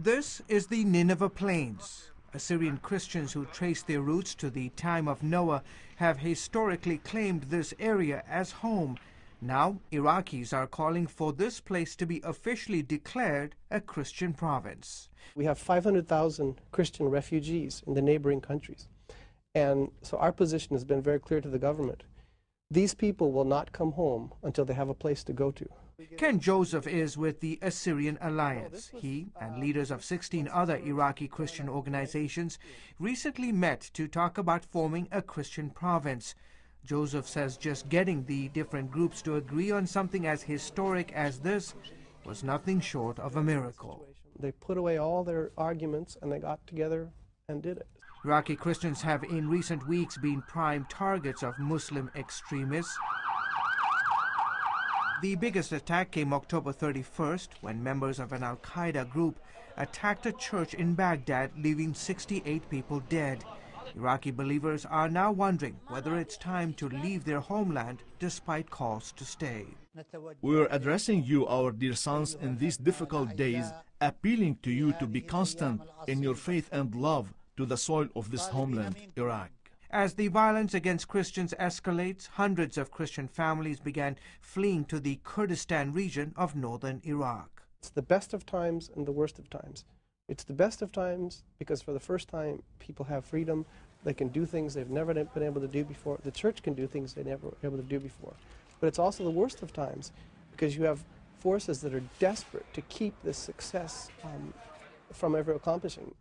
This is the Nineveh Plains. Assyrian Christians who trace their roots to the time of Noah have historically claimed this area as home. Now, Iraqis are calling for this place to be officially declared a Christian province. We have 500,000 Christian refugees in the neighboring countries. And so our position has been very clear to the government. These people will not come home until they have a place to go to. Ken Joseph is with the Assyrian Alliance. He and leaders of 16 other Iraqi Christian organizations recently met to talk about forming a Christian province. Joseph says just getting the different groups to agree on something as historic as this was nothing short of a miracle. They put away all their arguments and they got together and did it. Iraqi Christians have in recent weeks been prime targets of Muslim extremists. The biggest attack came October 31st when members of an al-Qaeda group attacked a church in Baghdad, leaving 68 people dead. Iraqi believers are now wondering whether it's time to leave their homeland despite calls to stay. We are addressing you, our dear sons, in these difficult days, appealing to you to be constant in your faith and love to the soil of this homeland, Iraq. As the violence against Christians escalates, hundreds of Christian families began fleeing to the Kurdistan region of northern Iraq. It's the best of times and the worst of times. It's the best of times because for the first time people have freedom. They can do things they've never been able to do before. The church can do things they never were able to do before. But it's also the worst of times because you have forces that are desperate to keep this success from ever accomplishing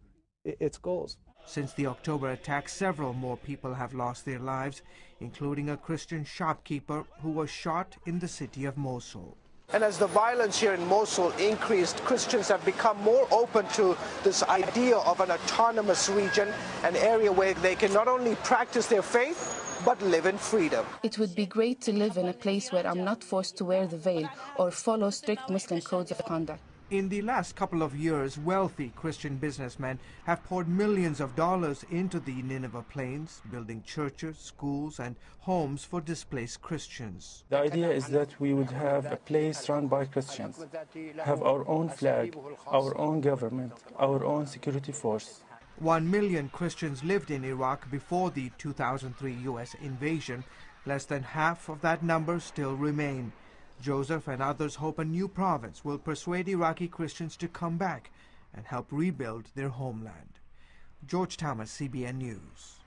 its goals. Since the October attack, several more people have lost their lives, including a Christian shopkeeper who was shot in the city of Mosul. And as the violence here in Mosul increased, Christians have become more open to this idea of an autonomous region, an area where they can not only practice their faith, but live in freedom. It would be great to live in a place where I'm not forced to wear the veil or follow strict Muslim codes of conduct. In the last couple of years, wealthy Christian businessmen have poured millions of dollars into the Nineveh Plains, building churches, schools, and homes for displaced Christians. The idea is that we would have a place run by Christians, have our own flag, our own government, our own security force. 1 million Christians lived in Iraq before the 2003 U.S. invasion. Less than half of that number still remain. Joseph and others hope a new province will persuade Iraqi Christians to come back and help rebuild their homeland. George Thomas, CBN News.